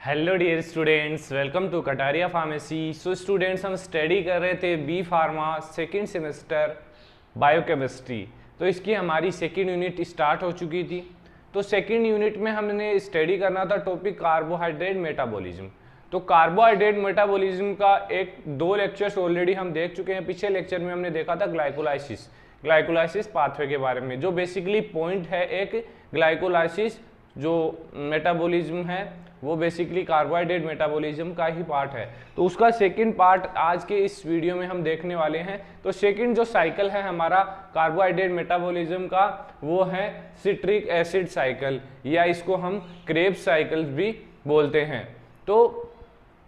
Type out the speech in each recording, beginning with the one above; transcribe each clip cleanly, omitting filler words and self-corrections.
Hello dear students, welcome to Kataria pharmacy. So students, हम study कर रहे थे B pharma second semester biochemistry. तो इसकी हमारी सेकेंड यूनिट स्टार्ट हो चुकी थी। तो सेकेंड यूनिट में हमने स्टडी करना था टॉपिक कार्बोहाइड्रेट मेटाबॉलिज्म। तो कार्बोहाइड्रेट मेटाबॉलिज्म का दो लेक्चर्स ऑलरेडी हम देख चुके हैं। पिछले लेक्चर में हमने देखा था ग्लाइकोलाइसिस पाथवे के बारे में। जो बेसिकली पॉइंट है, एक ग्लाइकोलाइसिस जो मेटाबॉलिज्म है वो बेसिकली कार्बोहाइड्रेट मेटाबॉलिज्म का ही पार्ट है। तो उसका सेकंड पार्ट आज के इस वीडियो में हम देखने वाले हैं। तो सेकंड जो साइकिल है हमारा कार्बोहाइड्रेट मेटाबॉलिज्म का, वो है सिट्रिक एसिड साइकिल, या इसको हम क्रेब्स साइकिल भी बोलते हैं। तो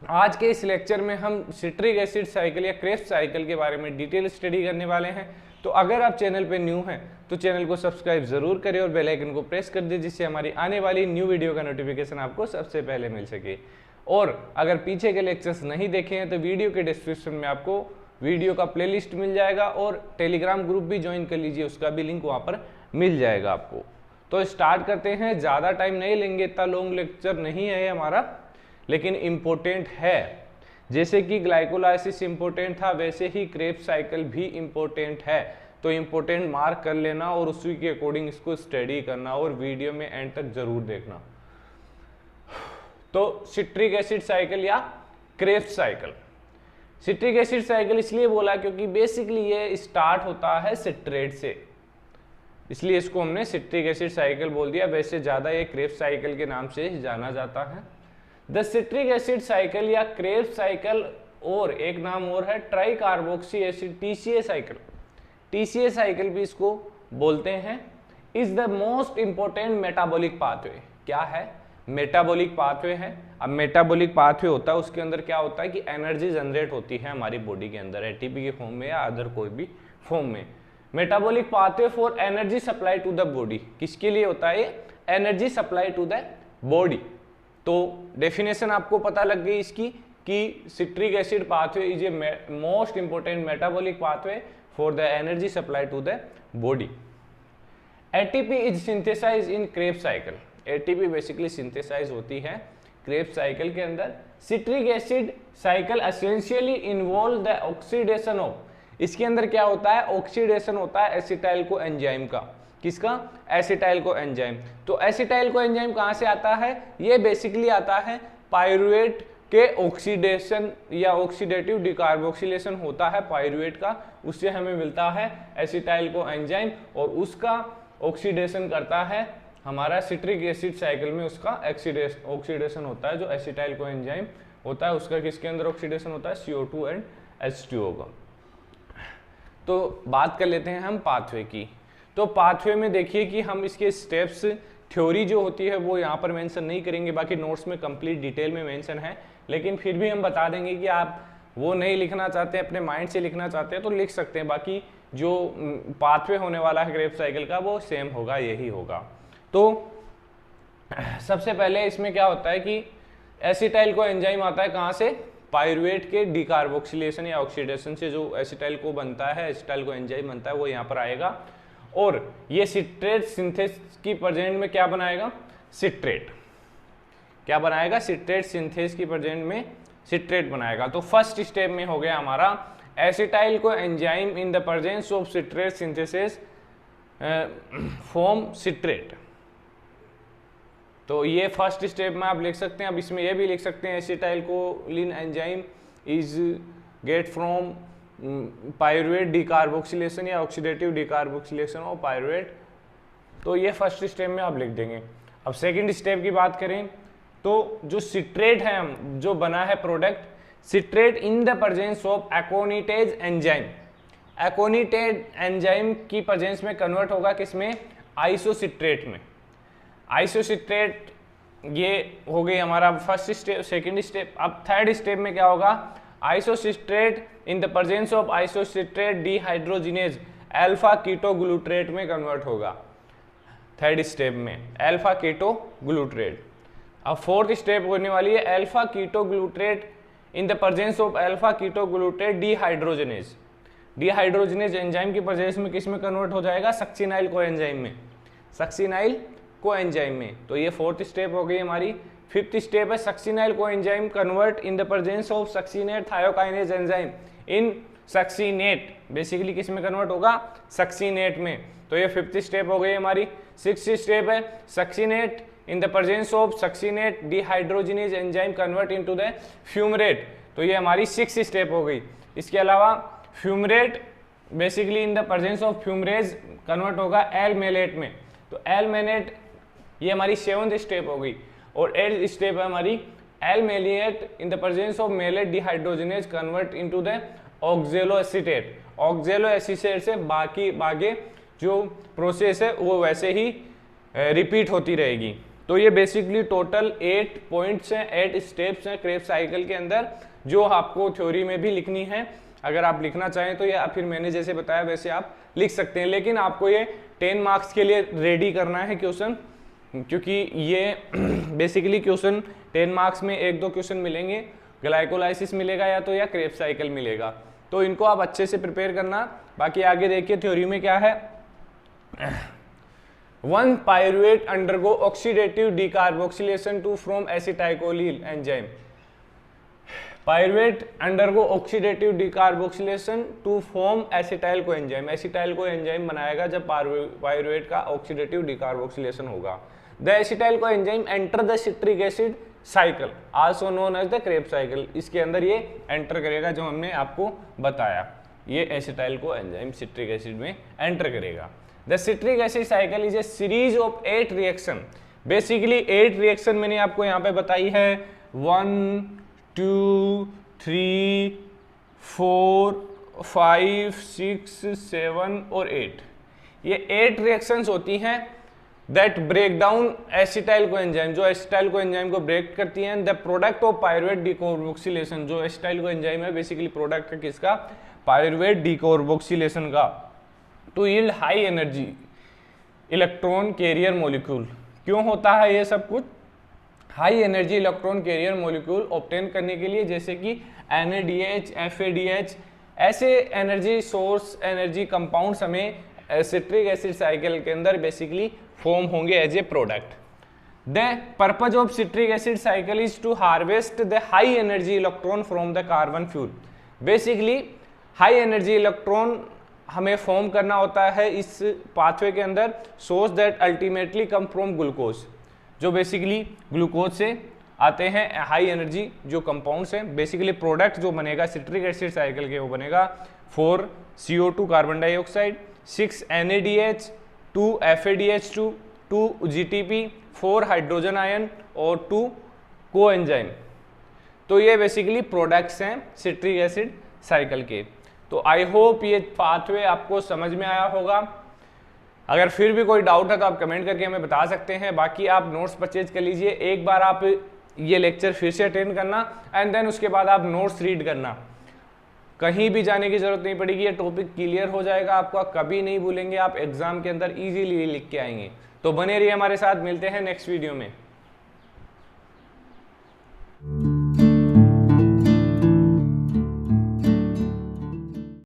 आज के इस लेक्चर में हम सिट्रिक एसिड साइकिल या क्रेब्स साइकिल के बारे में डिटेल स्टडी करने वाले हैं। तो अगर आप चैनल पे न्यू हैं तो चैनल को सब्सक्राइब जरूर करें और बेल आइकन को प्रेस कर दें, जिससे हमारी आने वाली न्यू वीडियो का नोटिफिकेशन आपको सबसे पहले मिल सके। और अगर पीछे के लेक्चर्स नहीं देखे हैं तो वीडियो के डिस्क्रिप्शन में आपको वीडियो का प्लेलिस्ट मिल जाएगा, और टेलीग्राम ग्रुप भी ज्वाइन कर लीजिए, उसका भी लिंक वहाँ पर मिल जाएगा आपको। तो स्टार्ट करते हैं। ज़्यादा टाइम नहीं लेंगे, इतना लॉन्ग लेक्चर नहीं है हमारा, लेकिन इम्पोर्टेंट है। जैसे कि ग्लाइकोलाइसिस इम्पोर्टेंट था, वैसे ही क्रेब्स साइकिल भी इम्पोर्टेंट है। तो इम्पोर्टेंट मार्क कर लेना और उसी के अकॉर्डिंग इसको स्टडी करना, और वीडियो में एंड तक जरूर देखना। तो सिट्रिक एसिड साइकिल या Krebs cycle, citric acid cycle इसलिए बोला क्योंकि बेसिकली ये स्टार्ट होता है सिट्रेट से, इसलिए इसको हमने सिट्रिक एसिड साइकिल बोल दिया। वैसे ज्यादा ये क्रेब्स साइकिल के नाम से जाना जाता है। द सिट्रिक एसिड साइकिल या क्रेब्स साइकिल, और एक नाम और है try carboxy acid TCA cycle, TCA cycle भी इसको बोलते हैं, is the most important metabolic pathway. क्या है? मेटाबॉलिक पाथवे है। अब मेटाबॉलिक पाथवे होता है, उसके अंदर क्या होता है कि एनर्जी जनरेट होती है हमारी बॉडी के अंदर, एटीपी के फॉर्म में या अदर कोई भी फॉर्म में। Metabolic pathway for energy supply to the body, किसके लिए होता है? Energy supply to the body. तो डेफिनेशन आपको पता लग गई इसकी कि citric acid pathway is a most important metabolic pathway for the energy supply to the body. ATP is synthesize in Krebs cycle, ATP basically synthesize होती है Krebs cycle के अंदर। Citric acid cycle essentially involve the oxidation of, इसके अंदर क्या होता है? Oxidation होता है एसिटाइल को एंजाइम का। किसका? Acetyl co enzyme. तो एसिटाइल को एंजाइम कहां से आता है? ये बेसिकली आता है पाइरुवेट के ऑक्सीडेशन या ऑक्सीडेटिव डिकार्बोक्सिलेशन होता है पाइरुवेट का, उससे हमें मिलता है एसिटाइल को एंजाइम, और उसका ऑक्सीडेशन करता है हमारा सिट्रिक एसिड साइकिल में, उसका ऑक्सीडेशन होता है जो एसिटाइल को एंजाइम होता है उसका। किसके अंदर ऑक्सीडेशन होता है? CO2 एंड H2O का। तो बात कर लेते हैं हम पाथवे की। तो पाथवे में देखिए कि हम इसके स्टेप्स, थ्योरी जो होती है वो यहाँ पर मेंशन नहीं करेंगे, बाकी नोट्स में कंप्लीट डिटेल में मेंशन है, लेकिन फिर भी हम बता देंगे कि आप वो नहीं लिखना चाहते, अपने माइंड से लिखना चाहते हैं तो लिख सकते हैं। बाकी जो पाथवे होने वाला है क्रेब्स साइकिल का वो सेम होगा, यही होगा। तो सबसे पहले इसमें क्या होता है कि एसिटाइल को एंजाइम आता है कहाँ से? पाइरुवेट के डिकार्बोक्सिलेशन या ऑक्सीडेशन से जो एसिटाइल को बनता है, एसिटाइल को एंजाइम बनता है, वो यहाँ पर आएगा, और ये सिट्रेट सिंथेसिस की प्रेजेंट में क्या बनाएगा? सिट्रेट। क्या बनाएगा? सिट्रेट सिंथेसिस की प्रेजेंट में सिट्रेट बनाएगा। तो फर्स्ट स्टेप में हो गया हमारा acetyl co enzyme in the presence of citrate synthesis form citrate. तो ये फर्स्ट स्टेप में आप लिख सकते हैं। अब इसमें ये भी लिख सकते हैं acetyl choline enzyme is get from pyruvate decarboxylation या ऑक्सीडेटिव डिकार्बोक्सिलेशन ऑफ पाइरुवेट। तो ये फर्स्ट स्टेप में आप लिख देंगे। अब सेकंड स्टेप की बात करें तो जो सिट्रेट है हम जो बना है product, citrate in the presence of एकोनिटेज enzyme, एकोनिटेज enzyme की प्रेजेंस में कन्वर्ट होगा किसमें? आइसोसिट्रेट में। आइसोसिट्रेट ये हो गई हमारा फर्स्ट स्टेप, सेकंड स्टेप। अब थर्ड स्टेप में क्या होगा? Isocitrate in the presence of isocitrate dehydrogenase alpha ketoglutarate में कन्वर्ट होगा थर्ड स्टेप में, अल्फा कीटोग्लूट्रेट। अब फोर्थ स्टेप होने वाली है alpha ketoglutarate in the presence of alpha ketoglutarate dehydrogenase, dehydrogenase enzyme की प्रेजेंस में किस में कन्वर्ट हो जाएगा? सक्सिनाइल को एंजाइम में, सक्सिनाइल को एंजाइम में। तो ये फोर्थ स्टेप हो गई हमारी। फिफ्थ स्टेप है succinyl coenzyme convert in the presence of succinate thiokinase enzyme in succinate, basically किस में कन्वर्ट होगा, सक्सिनेट में। तो ये फिफ्थ स्टेप हो गई हमारी। सिक्स्थ स्टेप है succinate in the presence of succinate dehydrogenase enzyme convert into the fumarate, तो ये हमारी सिक्स्थ स्टेप हो गई। इसके अलावा fumarate basically in the presence of fumarase convert होगा एल मेलेट में, तो एल मेलेट ये हमारी सेवंथ स्टेप हो गई। और एट्थ स्टेप है हमारी L malate in the presence of malate dehydrogenase convert into the oxaloacetate. Oxaloacetate से बाकी जो प्रोसेस है वो वैसे ही रिपीट होती रहेगी। तो ये बेसिकली टोटल 8 पॉइंट्स हैं, 8 स्टेप्स हैं क्रेब्स साइकिल के अंदर, जो आपको थ्योरी में भी लिखनी है। अगर आप लिखना चाहें तो या फिर मैंने जैसे बताया वैसे आप लिख सकते हैं, लेकिन आपको ये 10 मार्क्स के लिए रेडी करना है क्वेश्चन, क्योंकि ये बेसिकली क्वेश्चन 10 मार्क्स में 1-2 क्वेश्चन मिलेंगे, ग्लाइकोलाइसिस मिलेगा या तो या क्रेब्स साइकिल मिलेगा, तो इनको आप अच्छे से प्रिपेयर करना। बाकी आगे देखिए थ्योरी में क्या है। One pyruvate undergo oxidative decarboxylation to from एसिटाइकोलिल enzyme. Pyruvate undergo oxidative decarboxylation to form acetyl coenzyme. Acetyl coenzyme बनाएगा जब पायरुवेट का ऑक्सीडेटिव डिकार्बोक्सिलेशन होगा। The acetyl coenzyme enter the citric acid cycle also known as the Krebs cycle. इसके अंदर ये enter करेगा, जो हमने आपको बताया, ये एसिटाइल कोएंजाइम सिट्रिक एसिड में एंटर करेगा। The citric acid cycle is a series of 8 reaction. Basically 8 reaction मैंने आपको यहाँ पे बताई है, 1, 2, 3, 4, 5, 6, 7 और 8। ये 8 रिएक्शंस होती हैं that break down acetyl coenzyme, जो एसिटाइल कोएंजाइम को ब्रेक करती हैं। The product of pyruvate decarboxylation, जो एसिटाइल कोएंजाइम है बेसिकली प्रोडक्ट है किसका, पायरुवेट डिकार्बोक्सिलेशन का। To yield high energy electron carrier molecule. क्यों होता है ये सब कुछ, high energy electron carrier molecule obtain करने के लिए, जैसे कि NADH, FADH, ऐसे एनर्जी सोर्स एनर्जी कंपाउंड्स हमें सिट्रिक एसिड साइकिल के अंदर बेसिकली फॉर्म होंगे as a product. The purpose of citric acid cycle is to harvest the high energy electron from the carbon fuel. Basically high energy electron हमें form करना होता है इस pathway के अंदर, source that ultimately come from glucose, जो basically glucose से आते हैं हाई एनर्जी जो कंपाउंड्स हैं। बेसिकली प्रोडक्ट जो बनेगा सिट्रिक एसिड साइकिल के वो बनेगा 4 CO2 carbon dioxide, 6 NADH, 2 FADH2, 2 GTP, 4 hydrogen ion और 2 कोएंजाइम। तो ये बेसिकली प्रोडक्ट्स हैं सिट्रिक एसिड साइकिल के। तो आई होप ये पाथवे आपको समझ में आया होगा। अगर फिर भी कोई डाउट है तो आप कमेंट करके हमें बता सकते हैं। बाकी आप नोट्स परचेज कर लीजिए, एक बार आप ये लेक्चर फिर से अटेंड करना एंड देन उसके बाद आप नोट्स रीड करना। कहीं भी जाने की जरूरत नहीं पड़ेगी, ये टॉपिक क्लियर हो जाएगा आपका, कभी नहीं भूलेंगे आप, एग्जाम के अंदर इजीली लिख के आएंगे। तो बने रहिए हमारे साथ, मिलते हैं नेक्स्ट वीडियो में।